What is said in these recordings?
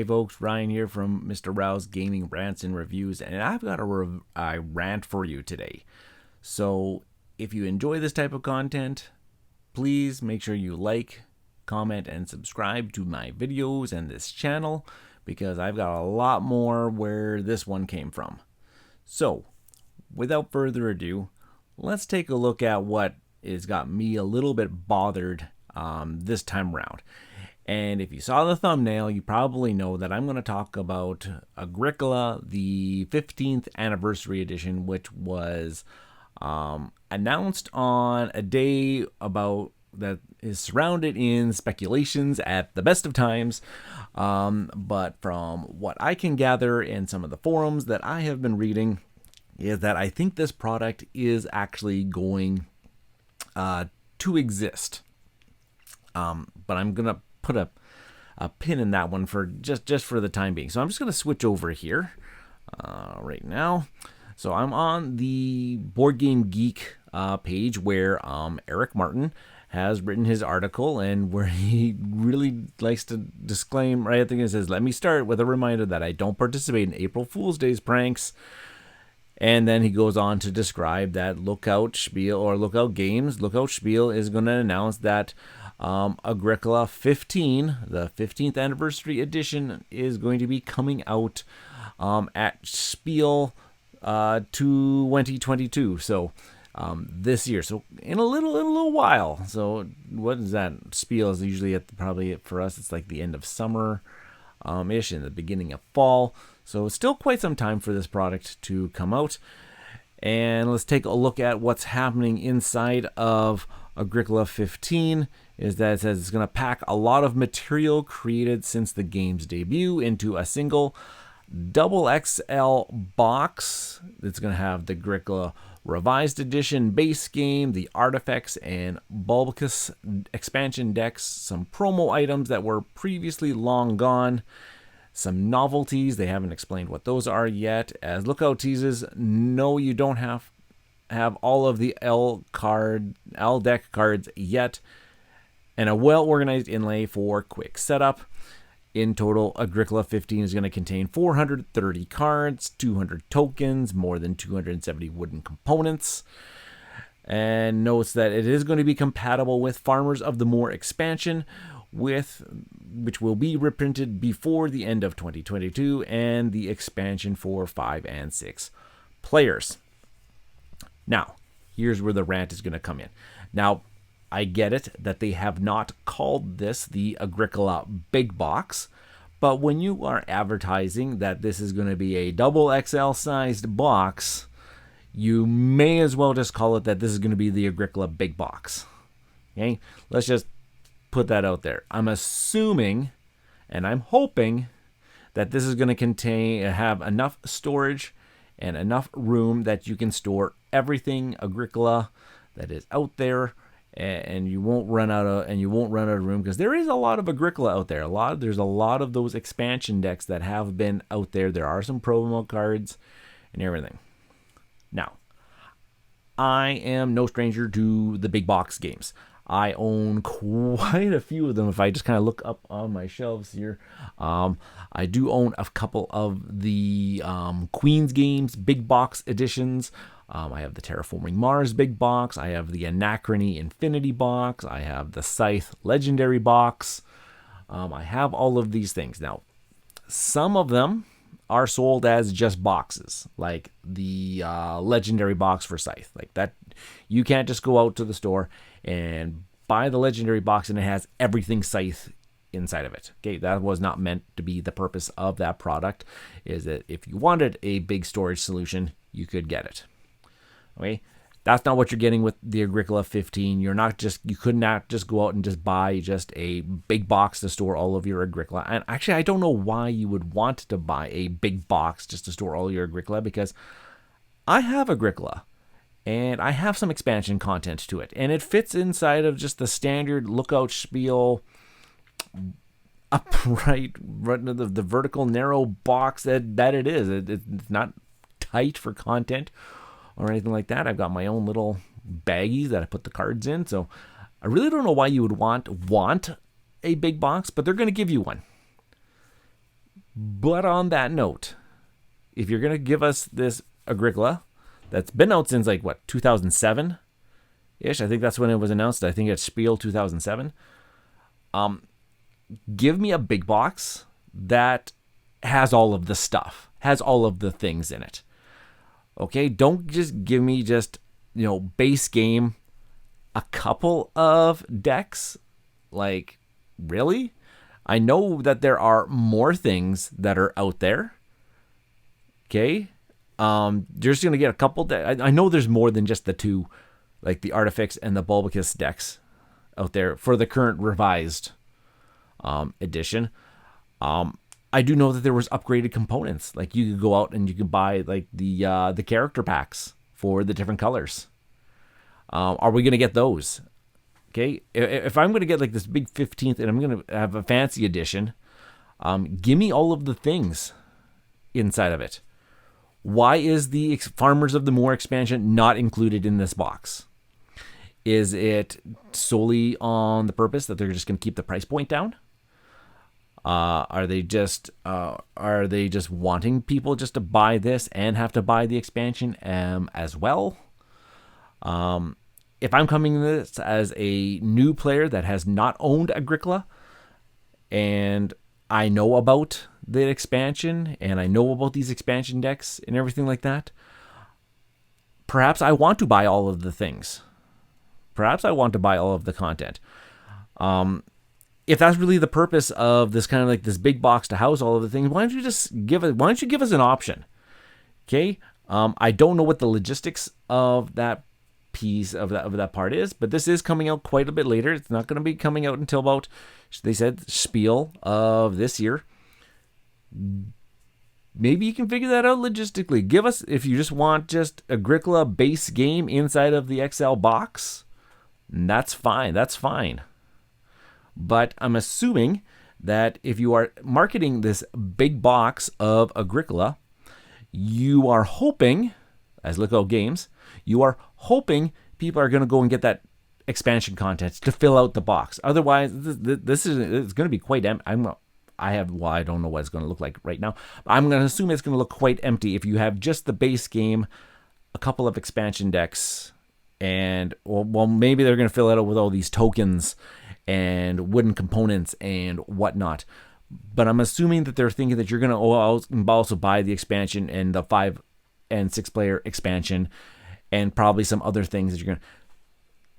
Hey folks, Ryan here from Mr. Rao's Gaming Rants and Reviews, and I've got a rant for you today. So if you enjoy this type of content, please make sure you like, comment, and subscribe to my videos and this channel, because I've got a lot more where this one came from. So without further ado, let's take a look at what has got me a little bit bothered this time around. And if you saw the thumbnail, you probably know that I'm going to talk about Agricola, the 15th anniversary edition, which was announced on a day about that is surrounded in speculations at the best of times. But from what I can gather in some of the forums that I have been reading, is that I think this product is actually going to exist. But I'm going to put a pin in that one for just for the time being. So I'm just going to switch over here right now. So I'm on the Board Game Geek page where Eric Martin has written his article, and where he really likes to disclaim right at the beginning. It says, "Let me start with a reminder that I don't participate in April Fool's Day's pranks." And then he goes on to describe that Lookout Spiel is going to announce that Agricola 15, the 15th anniversary edition, is going to be coming out at Spiel 2022. So this year, so in a little while. So what is that? Spiel is usually probably for us, it's like the end of summer ish, in the beginning of fall. So it's still quite some time for this product to come out. And let's take a look at what's happening inside of Agricola 15. Is that it says it's going to pack a lot of material created since the game's debut into a single double XL box. It's going to have the Agricola Revised Edition base game, the artifacts and bulbous expansion decks, some promo items that were previously long gone, some novelties. They haven't explained what those are yet. As Lookout teases, no, you don't have all of the L deck cards yet, and a well-organized inlay for quick setup. In total, Agricola 15 is going to contain 430 cards, 200 tokens, more than 270 wooden components. And notes that it is going to be compatible with Farmers of the Moor expansion, which will be reprinted before the end of 2022, and the expansion for 5 and 6 players. Now, here's where the rant is going to come in. Now, I get it that they have not called this the Agricola Big Box, but when you are advertising that this is going to be a double XL sized box, you may as well just call it that this is going to be the Agricola Big Box. Okay, let's just put that out there. I'm assuming, and I'm hoping, that this is going to have enough storage and enough room that you can store everything Agricola that is out there, and you won't run out of room, because there is a lot of Agricola out there. There's a lot of those expansion decks that have been out there. There are some promo cards and everything. Now, I am no stranger to the big box games. I own quite a few of them. If I just kind of look up on my shelves here, I do own a couple of the Queen's Games big box editions. I have the Terraforming Mars big box. I have the Anachrony Infinity box. I have the Scythe Legendary box. I have all of these things. Now, some of them are sold as just boxes, like the Legendary box for Scythe. Like that, you can't just go out to the store and buy the Legendary box and it has everything Scythe inside of it. Okay, that was not meant to be the purpose of that product. Is that if you wanted a big storage solution, you could get it. Okay, that's not what you're getting with the Agricola 15. You could not just go out and just buy just a big box to store all of your Agricola. And actually, I don't know why you would want to buy a big box just to store all your Agricola, because I have Agricola and I have some expansion content to it, and it fits inside of just the standard Lookout Spiel upright, the vertical narrow box that it is. It's not tight for content or anything like that. I've got my own little baggies that I put the cards in. So I really don't know why you would want a big box, but they're going to give you one. But on that note, if you're going to give us this Agricola that's been out since 2007 ish, I think that's when it was announced. I think it's Spiel 2007. Give me a big box that has all of the stuff, has all of the things in it. Okay, don't just give me base game, a couple of decks. Really? I know that there are more things that are out there. Okay, you're just gonna get a couple. I know there's more than just the two, like the Artifix and the Bulbicus decks out there for the current revised edition. I do know that there was upgraded components. Like you could go out and you could buy the character packs for the different colors. Are we gonna get those? Okay, if I'm gonna get this big 15th and I'm gonna have a fancy edition, give me all of the things inside of it. Why is the Farmers of the Moor expansion not included in this box? Is it solely on the purpose that they're just going to keep the price point down? Are they just wanting people just to buy this and have to buy the expansion as well? If I'm coming to this as a new player that has not owned Agricola, and I know about the expansion and I know about these expansion decks and everything like that, perhaps I want to buy all of the things. Perhaps I want to buy all of the content. If that's really the purpose of this kind of this big box to house all of the things, why don't you give us an option? Okay. I don't know what the logistics of that piece of that part is, but this is coming out quite a bit later. It's not going to be coming out until about, they said, Spiel of this year. Maybe you can figure that out logistically. Give us, if you just want just Agricola base game inside of the XL box, that's fine. That's fine. But I'm assuming that if you are marketing this big box of Agricola, you are hoping, as Lookout Games, you are hoping people are going to go and get that expansion content to fill out the box. Otherwise, it's going to be quite empty. I don't know what it's going to look like right now. I'm going to assume it's going to look quite empty if you have just the base game, a couple of expansion decks, and well, maybe they're going to fill it out with all these tokens and wooden components and whatnot. But I'm assuming that they're thinking that you're going to also buy the expansion and the 5 and 6 player expansion and probably some other things that you're going to.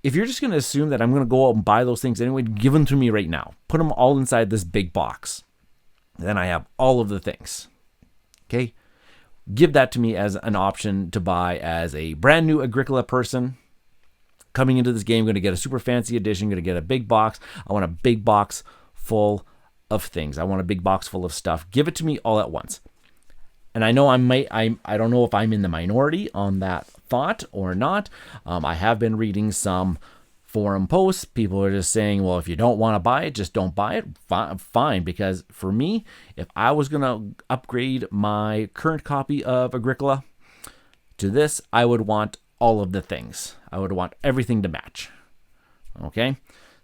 If you're just going to assume that I'm going to go out and buy those things anyway, give them to me right now. Put them all inside this big box. Then I have all of the things. Okay? Give that to me as an option to buy as a brand new Agricola person. Coming into this game, going to get a super fancy edition, going to get a big box. I want a big box full of things. I want a big box full of stuff. Give it to me all at once. And I know I don't know if I'm in the minority on that thought or not. I have been reading some forum posts. People are just saying, well, if you don't want to buy it, just don't buy it. Fine, because for me, if I was going to upgrade my current copy of Agricola to this, I would want all of the things. I would want everything to match. Okay?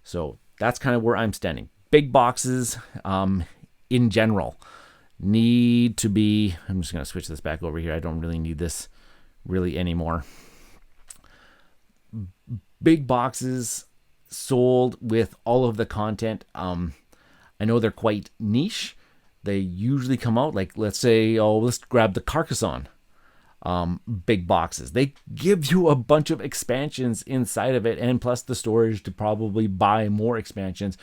So that's kind of where I'm standing. Big boxes in general need to be, I'm just going to switch this back over here. I don't really need this really anymore. Big boxes sold with all of the content. I know they're quite niche. They usually come out let's say, let's grab the Carcassonne big boxes. They give you a bunch of expansions inside of it, and plus the storage to probably buy more expansions.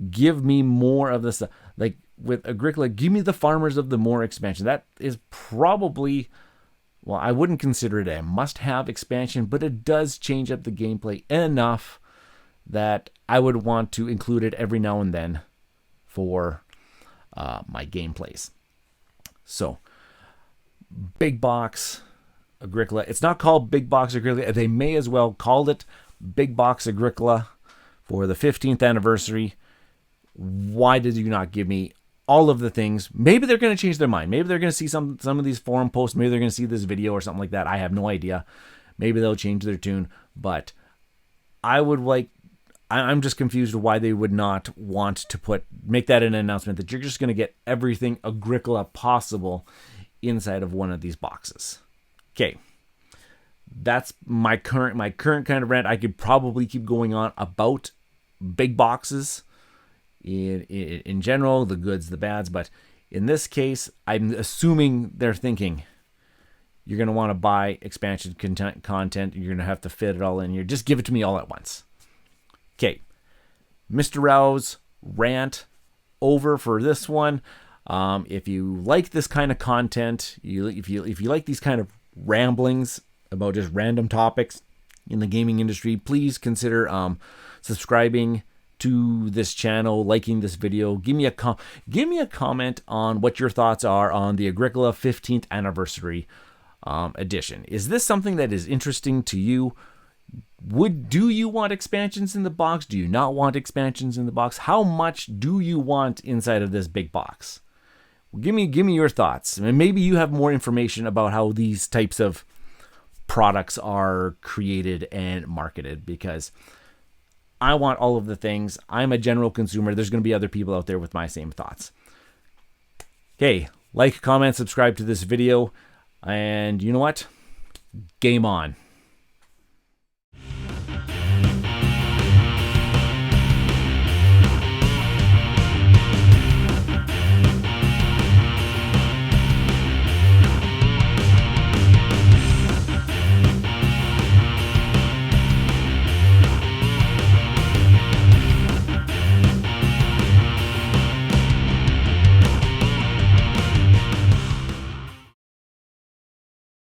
Give me more of this. Like with Agricola, give me the Farmers of the Moor expansion. That is probably, well, I wouldn't consider it a must-have expansion, but it does change up the gameplay enough that I would want to include it every now and then for my gameplays. So, big box Agricola. It's not called Big Box Agricola. They may as well call it Big Box Agricola for the 15th anniversary. Why did you not give me all of the things? Maybe they're going to change their mind. Maybe they're going to see some of these forum posts. Maybe they're going to see this video or something like that. I have no idea. Maybe they'll change their tune. But I would like I'm just confused why they would not want to make that an announcement that you're just going to get everything Agricola possible inside of one of these boxes. Okay, that's my current kind of rant. I could probably keep going on about big boxes in general, the goods, the bads, but in this case, I'm assuming they're thinking you're going to want to buy expansion content. You're going to have to fit it all in here. Just give it to me all at once. Okay, Mr. Rao's rant over for this one. If you like this kind of content, if you like these kind of ramblings about just random topics in the gaming industry, please consider subscribing to this channel, liking this video. Give me a comment on what your thoughts are on the Agricola 15th anniversary edition. Is this something that is interesting to you? Do you want expansions in the box? Do you not want expansions in the box? How much do you want inside of this big box? Give me your thoughts. And maybe you have more information about how these types of products are created and marketed, because I want all of the things. I'm a general consumer. There's going to be other people out there with my same thoughts. Okay, like, comment, subscribe to this video, and you know what? Game on.